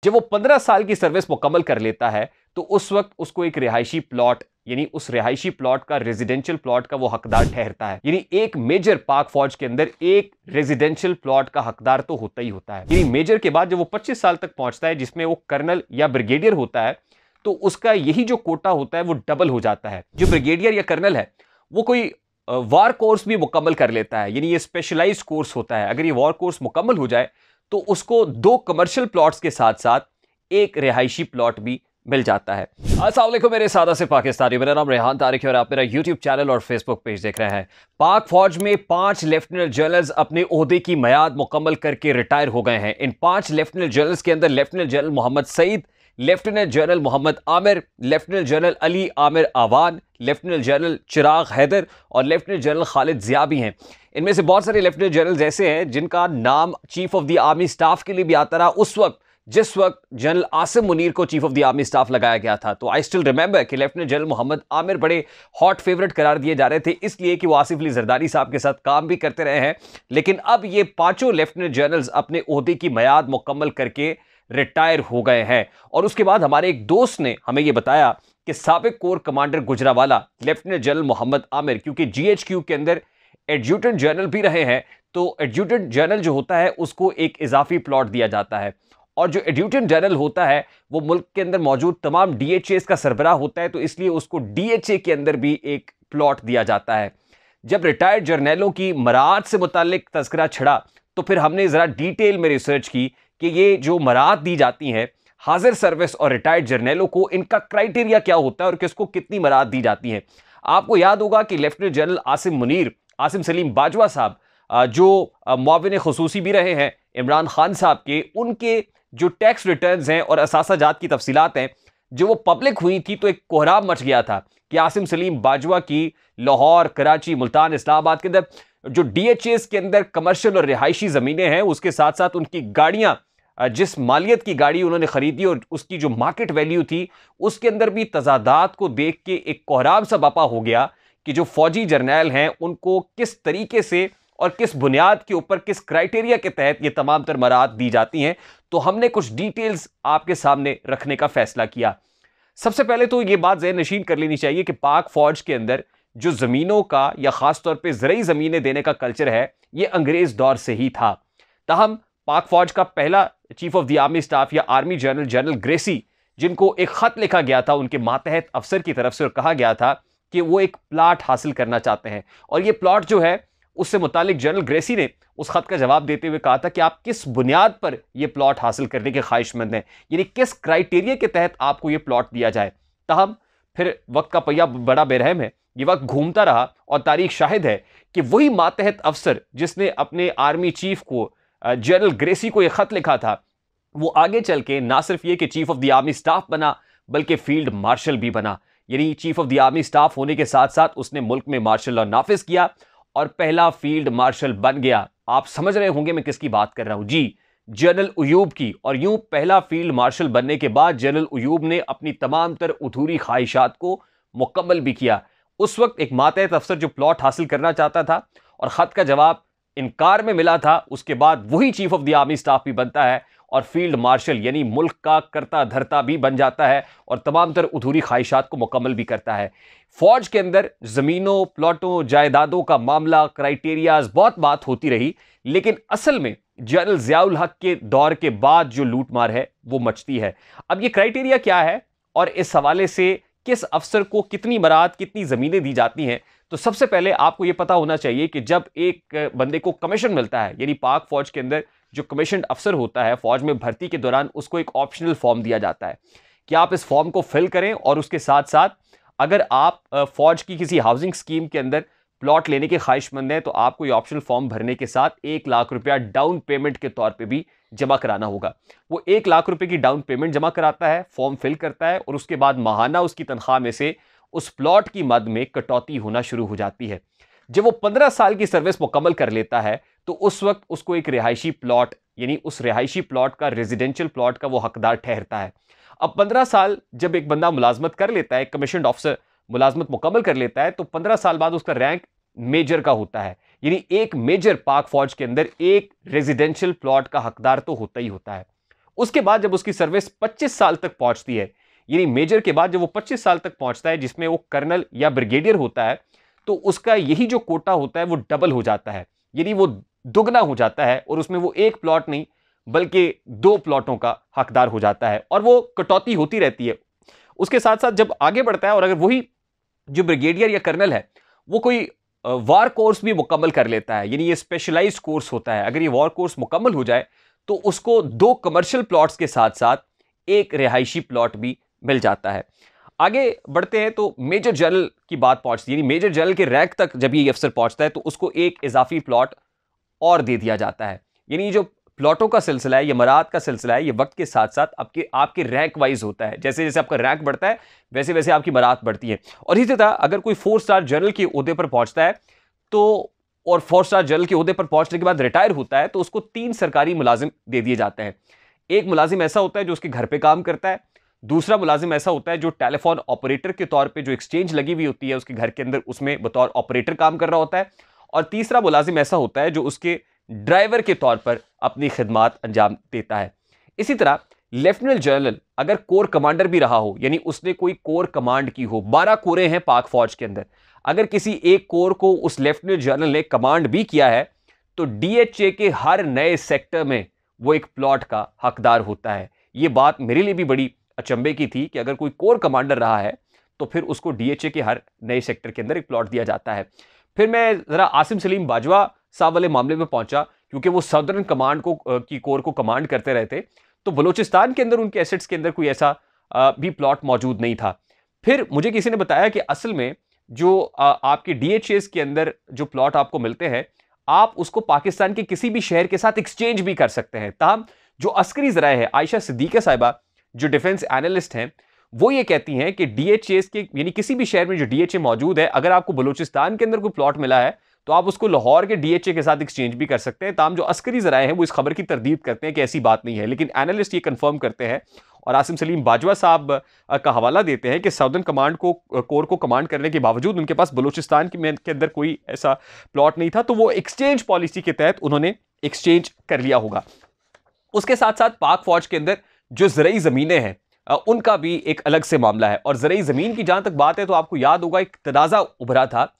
जब वो 15 साल की सर्विस मुकम्मल कर लेता है तो उस वक्त उसको एक रिहायशी प्लॉट यानी उस रिहायशी प्लॉट का रेजिडेंशियल प्लॉट का वो हकदार ठहरता है। यानी एक मेजर पाक फौज के अंदर एक रेजिडेंशियल प्लॉट का हकदार तो होता ही होता है। यानी मेजर के बाद जब वो 25 साल तक पहुंचता है जिसमें वो कर्नल या ब्रिगेडियर होता है तो उसका यही जो कोटा होता है वो डबल हो जाता है। जो ब्रिगेडियर या कर्नल है वो कोई वार कोर्स भी मुकम्मल कर लेता है, यानी ये स्पेशलाइज्ड कोर्स होता है। अगर ये वार कोर्स मुकम्मल हो जाए तो उसको 2 कमर्शियल प्लॉट्स के साथ साथ एक रिहायशी प्लॉट भी मिल जाता है। अस्सलाम वालेकुम मेरे सादा से पाकिस्तानी, मेरा नाम रेहान तारिक है और आप मेरा यूट्यूब चैनल और फेसबुक पेज देख रहे हैं। पाक फौज में 5 लेफ्टिनेंट जनरल्स अपने ओहदे की मियाद मुकम्मल करके रिटायर हो गए हैं। इन 5 लेफ्टिनेंट जनरल्स के अंदर lieutenant general Mohammad Saeed, lieutenant general Mohammad Aamir, lieutenant general Ali Aamir Awan, lieutenant general Chiragh Haider और लेफ्टिनेंट जनरल खालिद जिया भी हैं। इनमें से बहुत सारे लेफ्टिनेंट जनरल्स ऐसे हैं जिनका नाम chief of the army staff के लिए भी आता रहा उस वक्त जिस वक्त जनरल आसिम मुनीर को chief of the army staff लगाया गया था। तो आई स्टिल रिमेंबर कि लेफ्टिनेंट जनरल मोहम्मद आमिर बड़े हॉट फेवरेट करार दिए जा रहे थे, इसलिए कि वो आसिफ अली जरदारी साहब के साथ काम भी करते रहे हैं। लेकिन अब ये 5 लेफ्टिनेंट जनरल्स अपने ओहदे की मियाद मुकम्मल करके रिटायर हो गए हैं। और उसके बाद हमारे एक दोस्त ने हमें यह बताया कि साबिक corps commander Gujranwala lieutenant general Mohammad Amir, क्योंकि GHQ के अंदर एडजुटेंट जनरल भी रहे हैं, तो एडजुटेंट जनरल जो होता है उसको एक इजाफी प्लॉट दिया जाता है। और जो एडजुटेंट जनरल होता है वो मुल्क के अंदर मौजूद तमाम DHAs का सरबराह होता है, तो इसलिए उसको DHA के अंदर भी एक प्लॉट दिया जाता है। जब रिटायर्ड जर्नैलों की मराहत से मुतालिक तज़किरा छिड़ा तो फिर हमने ज़रा डिटेल में रिसर्च की कि ये जो मराहत दी जाती हैं हाजिर सर्विस और रिटायर्ड जर्नैलों को, इनका क्राइटेरिया क्या होता है और किसको कितनी मराहत दी जाती हैं। आपको याद होगा कि लेफ्टिनेंट जनरल आसिम मुनीर, आसिम सलीम बाजवा साहब, जो मुआविन खुसूसी भी रहे हैं इमरान खान साहब के, उनके जो टैक्स रिटर्न्स हैं और असासाजात की तफसीलात हैं जो वो पब्लिक हुई थी तो एक कोहराम मच गया था कि आसिम सलीम बाजवा की लाहौर, कराची, मुल्तान, इस्लामाबाद के अंदर जो DHAs के अंदर कमर्शियल और रिहायशी ज़मीनें हैं, उसके साथ साथ उनकी गाड़ियां, जिस मालियत की गाड़ी उन्होंने ख़रीदी और उसकी जो मार्केट वैल्यू थी उसके अंदर भी तजादात को देख के एक कोहराम सा बापा हो गया कि जो फौजी जर्नैल हैं उनको किस तरीके से और किस बुनियाद के ऊपर, किस क्राइटेरिया के तहत ये तमाम तर मराहत दी जाती हैं। तो हमने कुछ डिटेल्स आपके सामने रखने का फैसला किया। सबसे पहले तो ये बात ज़हन नशीन कर लेनी चाहिए कि पाक फौज के अंदर जो ज़मीनों का या ख़ास तौर पे ज़रई ज़मीनें देने का कल्चर है ये अंग्रेज़ दौर से ही था। ताहम पाक फौज का पहला chief of the army staff या आर्मी जनरल, जनरल ग्रेसी, जिनको एक ख़त लिखा गया था उनके मातहत अफसर की तरफ से और कहा गया था कि वो एक प्लाट हासिल करना चाहते हैं, और ये प्लाट जो है उससे मुतालिक जनरल ग्रेसी ने उस खत का जवाब देते हुए कहा था कि आप किस बुनियाद पर यह प्लॉट हासिल करने के ख्वाहिशमंद हैं, यानी किस क्राइटेरिया के तहत आपको यह प्लॉट दिया जाए। ताहम फिर वक्त का पहिया बड़ा बेरहम है, ये वक्त घूमता रहा और तारीख शाहिद है कि वही मातहत अफसर जिसने अपने आर्मी चीफ को, जनरल ग्रेसी को यह खत लिखा था, वो आगे चल के ना सिर्फ ये कि chief of the army staff बना बल्कि फील्ड मार्शल भी बना। यानी chief of the army staff होने के साथ साथ उसने मुल्क में मार्शल लॉ नाफिज किया और पहला फील्ड मार्शल बन गया। आप समझ रहे होंगे मैं किसकी बात कर रहा हूं, जी, जनरल उयूब की। और यूं पहला फील्ड मार्शल बनने के बाद जनरल उयूब ने अपनी तमाम तर अधूरी ख्वाहिशात को मुकम्मल भी किया। उस वक्त एक मातहत अफसर जो प्लॉट हासिल करना चाहता था और ख़त का जवाब इनकार में मिला था, उसके बाद वही chief of the army staff भी बनता है और फील्ड मार्शल यानी मुल्क का करता धरता भी बन जाता है और तमाम तर अधूरी ख्वाहिशात को मुकम्मल भी करता है। फौज के अंदर ज़मीनों, प्लॉटों, जायदादों का मामला, क्राइटेरियाज, बहुत बात होती रही, लेकिन असल में जनरल ज़ियाउल हक के दौर के बाद जो लूट मार है वो मचती है। अब ये क्राइटेरिया क्या है और इस हवाले से किस अफसर को कितनी मराहत, कितनी ज़मीनें दी जाती हैं, तो सबसे पहले आपको यह पता होना चाहिए कि जब एक बंदे को कमीशन मिलता है, यानी पाक फौज के अंदर जो कमीशन अफसर होता है फौज में भर्ती के दौरान, उसको एक ऑप्शनल फॉर्म दिया जाता है कि आप इस फॉर्म को फिल करें और उसके साथ साथ अगर आप फौज की किसी हाउसिंग स्कीम के अंदर प्लॉट लेने के ख्वाहिशमंद हैं तो आपको ये ऑप्शनल फॉर्म भरने के साथ 1 लाख रुपया डाउन पेमेंट के तौर पे भी जमा कराना होगा। वो 1 लाख रुपए की डाउन पेमेंट जमा कराता है, फॉर्म फिल करता है और उसके बाद माहाना उसकी तनख्वाह में से उस प्लॉट की मद में कटौती होना शुरू हो जाती है। जब वो 15 साल की सर्विस मुकम्मल कर लेता है तो उस वक्त उसको एक रिहायशी प्लॉट यानी उस रिहायशी प्लॉट का रेजिडेंशियल प्लॉट का वो हकदार ठहरता है। अब 15 साल जब एक बंदा मुलाजमत कर लेता है, कमीशन्ड ऑफिसर मुलाजमत मुकम्मल कर लेता है, तो 15 साल बाद उसका रैंक मेजर का होता है। यानी एक मेजर पाक फौज के अंदर एक रेजिडेंशियल प्लॉट का हकदार तो होता ही होता है। उसके बाद जब उसकी सर्विस 25 साल तक पहुंचती है, यानी मेजर के बाद जब वो 25 साल तक पहुंचता है, जिसमें वो कर्नल या ब्रिगेडियर होता है, तो उसका यही जो कोटा होता है वो डबल हो जाता है, यानी वो दुगना हो जाता है और उसमें वो एक प्लॉट नहीं बल्कि 2 प्लॉटों का हकदार हो जाता है और वो कटौती होती रहती है। उसके साथ साथ जब आगे बढ़ता है और अगर वही जो ब्रिगेडियर या कर्नल है वो कोई वार कोर्स भी मुकम्मल कर लेता है, यानी ये स्पेशलाइज्ड कोर्स होता है, अगर ये वार कोर्स मुकम्मल हो जाए तो उसको 2 कमर्शियल प्लॉट्स के साथ साथ एक रिहायशी प्लॉट भी मिल जाता है। आगे बढ़ते हैं तो मेजर जनरल की बात पहुंचती है, यानी मेजर जनरल के रैंक तक जब ये अफसर पहुंचता है तो उसको एक इजाफी प्लॉट और दे दिया जाता है। यानी जो प्लॉटों का सिलसिला है, ये मराद का सिलसिला है, ये वक्त के साथ साथ आपके रैंक वाइज होता है। जैसे जैसे आपका रैंक बढ़ता है वैसे वैसे आपकी मराद बढ़ती है। और इसी तरह अगर कोई 4 स्टार जनरल के ओहदे पर पहुंचता है तो और 4 स्टार जनरल के ओहदे पर पहुंचने के बाद रिटायर होता है तो उसको 3 सरकारी मुलाजिम दे दिए जाते हैं। एक मुलाजिम ऐसा होता है जो उसके घर पे काम करता है, दूसरा मुलाजिम ऐसा होता है जो टेलीफोन ऑपरेटर के तौर पे जो एक्सचेंज लगी हुई होती है उसके घर के अंदर उसमें बतौर ऑपरेटर काम कर रहा होता है, और तीसरा मुलाजिम ऐसा होता है जो उसके ड्राइवर के तौर पर अपनी खिदमात अंजाम देता है। इसी तरह लेफ्टिनेंट जनरल अगर कोर कमांडर भी रहा हो, यानी उसने कोई कोर कमांड की हो, 12 कोरें हैं पाक फौज के अंदर, अगर किसी एक कोर को उस लेफ्टिनेंट जनरल ने कमांड भी किया है तो डीएचए के हर नए सेक्टर में वो एक प्लॉट का हकदार होता है। ये बात मेरे लिए भी बड़ी अचंभे की थी कि अगर कोई कोर कमांडर रहा है तो फिर उसको डीएचए के हर नए सेक्टर के अंदर एक प्लॉट दिया जाता है। फिर मैं जरा आसिम सलीम बाजवा साहब वाले मामले में पहुंचा, क्योंकि वो सदर्न कमांड की कोर को कमांड करते रहे थे, तो बलूचिस्तान के अंदर उनके एसेट्स के अंदर कोई ऐसा भी प्लॉट मौजूद नहीं था। फिर मुझे किसी ने बताया कि असल में जो आपके डीएचएस के अंदर जो प्लॉट आपको मिलते हैं आप उसको पाकिस्तान के किसी भी शहर के साथ एक्सचेंज भी कर सकते हैं। ताहम जो अस्करी ज़राए है, आयशा सिद्दीका साहिबा जो डिफेंस एनालिस्ट हैं, वो ये कहती हैं कि डीएचएस के यानी किसी भी शहर में जो डीएचए मौजूद है, अगर आपको बलूचिस्तान के अंदर कोई प्लॉट मिला है तो आप उसको लाहौर के डीएचए के साथ एक्सचेंज भी कर सकते हैं। ताहम जो अस्करी ज़राए हैं वो इस खबर की तरदीद करते हैं कि ऐसी बात नहीं है, लेकिन एनालिस्ट ये कंफर्म करते हैं और आसिम सलीम बाजवा साहब का हवाला देते हैं कि साउदर्न कमांड को कोर को कमांड करने के बावजूद उनके पास बलूचिस्तान के अंदर कोई ऐसा प्लॉट नहीं था, तो वो एक्सचेंज पॉलिसी के तहत उन्होंने एक्सचेंज कर लिया होगा। उसके साथ साथ पाक फौज के अंदर जो ज़रई ज़मीनें हैं उनका भी एक अलग से मामला है। और ज़रई ज़मीन की जहाँ तक बात है तो आपको याद होगा एक तनाज़ा उभरा था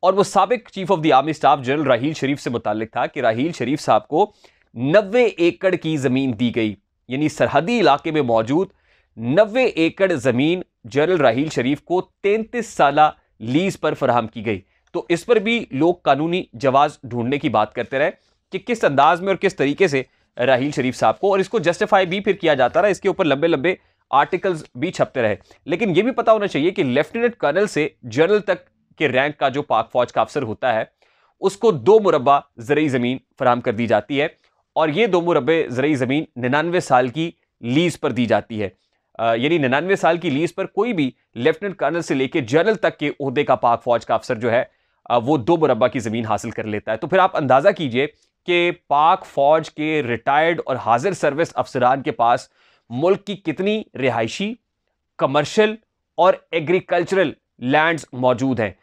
और वो साबिक chief of the army staff general Raheel Sharif से मुताल्लिक था कि राहील शरीफ साहब को 90 एकड़ की ज़मीन दी गई, यानी सरहदी इलाके में मौजूद 90 एकड़ ज़मीन जनरल राहील शरीफ को 33 साला लीज पर फराहम की गई। तो इस पर भी लोग कानूनी जवाब ढूंढने की बात करते रहे कि किस अंदाज में और किस तरीके से राहील शरीफ साहब को, और इसको जस्टिफाई भी फिर किया जाता रहा, इसके ऊपर लंबे लंबे आर्टिकल्स भी छपते रहे। लेकिन यह भी पता होना चाहिए कि लेफ्टिनेंट कर्नल से जनरल तक के रैंक का जो पाक फौज का अफसर होता है उसको 2 मुरब्बा ज़रई ज़मीन फराहम कर दी जाती है और ये 2 मुरब्बे ज़रई ज़मीन 99 साल की लीज पर दी जाती है। यानी 99 साल की लीज पर कोई भी लेफ्टिनेंट कर्नल से लेकर जनरल तक के ओहदे का पाक फौज का अफसर जो है वो 2 मुरब्बा की ज़मीन हासिल कर लेता है। तो फिर आप अंदाज़ा कीजिए कि पाक फौज के रिटायर्ड और हाजिर सर्विस अफसरान के पास मुल्क की कितनी रिहायशी, कमर्शियल और एग्रीकल्चरल लैंड्स मौजूद हैं।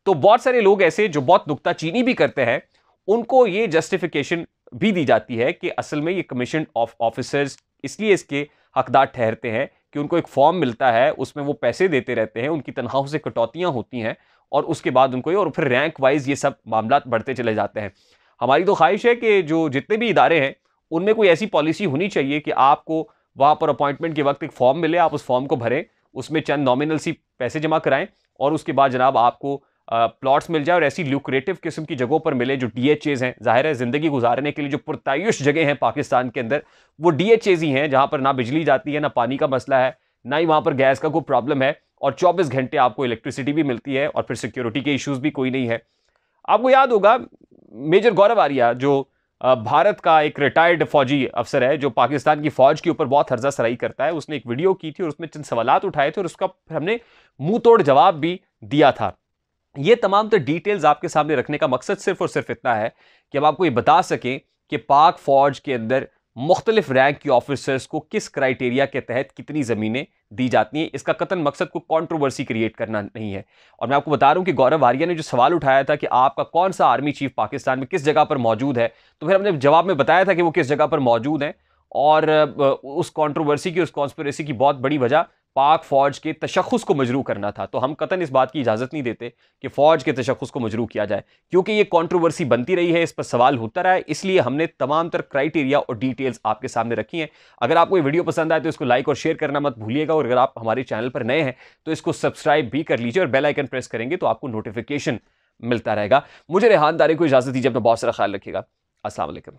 तो बहुत सारे लोग ऐसे जो बहुत नुक्ताचीनी भी करते हैं उनको ये जस्टिफिकेशन भी दी जाती है कि असल में ये कमीशन ऑफ ऑफिसर्स इसलिए इसके हकदार ठहरते हैं कि उनको एक फॉर्म मिलता है, उसमें वो पैसे देते रहते हैं, उनकी तनख्वाहों से कटौतियां होती हैं और उसके बाद उनको और फिर रैंक वाइज ये सब मामला बढ़ते चले जाते हैं। हमारी तो ख्वाहिश है कि जो जितने भी इदारे हैं उनमें कोई ऐसी पॉलिसी होनी चाहिए कि आपको वहाँ पर अपॉइंटमेंट के वक्त एक फॉर्म मिले, आप उस फॉर्म को भरें, उसमें चंद नॉमिनल सी पैसे जमा कराएं और उसके बाद जनाब आपको प्लॉट्स मिल जाए और ऐसी ल्यूक्रेटिव किस्म की जगहों पर मिले जो डीएचएज हैं। जाहिर है ज़िंदगी गुजारने के लिए जो पुरतायुश जगह हैं पाकिस्तान के अंदर वो डीएचएज ही हैं, जहाँ पर ना बिजली जाती है, ना पानी का मसला है, ना ही वहाँ पर गैस का कोई प्रॉब्लम है और 24 घंटे आपको इलेक्ट्रिसिटी भी मिलती है और फिर सिक्योरिटी के इशूज़ भी कोई नहीं है। आपको याद होगा मेजर गौरव आर्या जो भारत का एक रिटायर्ड फौजी अफसर है जो पाकिस्तान की फौज के ऊपर बहुत हर्जा सराई करता है, उसने एक वीडियो की थी और उसमें चंद सवालात उठाए थे और उसका हमने मुंह तोड़ जवाब भी दिया था। ये तमाम तो डिटेल्स आपके सामने रखने का मकसद सिर्फ और सिर्फ इतना है कि हम आपको ये बता सकें कि पाक फौज के अंदर मुख्तलिफ रैंक के ऑफिसर्स को किस क्राइटेरिया के तहत कितनी ज़मीनें दी जाती हैं। इसका कतन मकसद को कंट्रोवर्सी क्रिएट करना नहीं है। और मैं आपको बता रहा हूं कि गौरव आर्या ने जो सवाल उठाया था कि आपका कौन सा आर्मी चीफ पाकिस्तान में किस जगह पर मौजूद है, तो फिर हमने जवाब में बताया था कि वो किस जगह पर मौजूद है और उस कंट्रोवर्सी की, उस कॉन्स्पिरेसी की बहुत बड़ी वजह पाक फौज के तशख़्ख़ुस को मजरू करना था। तो हम कतन इस बात की इजाज़त नहीं देते कि फ़ौज के तशख़्ख़ुस को मजरू किया जाए, क्योंकि ये कंट्रोवर्सी बनती रही है, इस पर सवाल होता रहा है, इसलिए हमने तमाम तर क्राइटेरिया और डिटेल्स आपके सामने रखी हैं। अगर आपको ये वीडियो पसंद आए तो इसको लाइक और शेयर करना मत भूलिएगा, और अगर आप हमारे चैनल पर नए हैं तो इसको सब्सक्राइब भी कर लीजिए और बेल आइकन प्रेस करेंगे तो आपको नोटिफिकेशन मिलता रहेगा। मुझे रेहान तारिक को इजाज़त दीजिए, अपना बहुत सारा ख्याल रखिएगा। अस्सलाम वालेकुम।